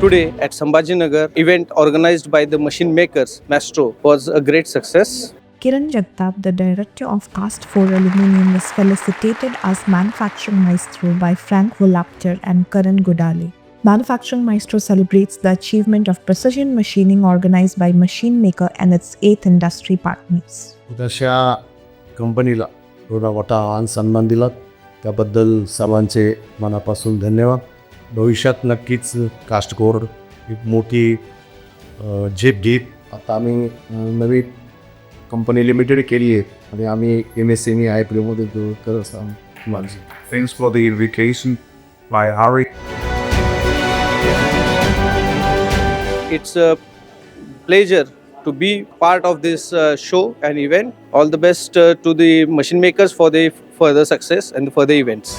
today at Sambhaji Nagar event organized by the machine makers Maestro was a great success. Kiran Jagtap, the director of Cast 4 Aluminium, was felicitated as Manufacturing Maestro by Frank Volapter and Karan Godale. Manufacturing Maestro celebrates the achievement of precision machining organized by machine maker and its 8th industry partners. तशा कंपनीला एवढा मोठा मान सन्मान दिला त्याबद्दल सर्वांचे मनापासून धन्यवाद. भविष्यात नक्कीच कास्टकोर एक मोठी झेप घेत. आता आम्ही नवी कंपनी लिमिटेड केली आहे आणि आम्ही MSME IPOमध्ये करत असतो. Thanks for the invitation by Hari. It's a pleasure to be part of this show and event. All the best to the machine makers for the further success and further events.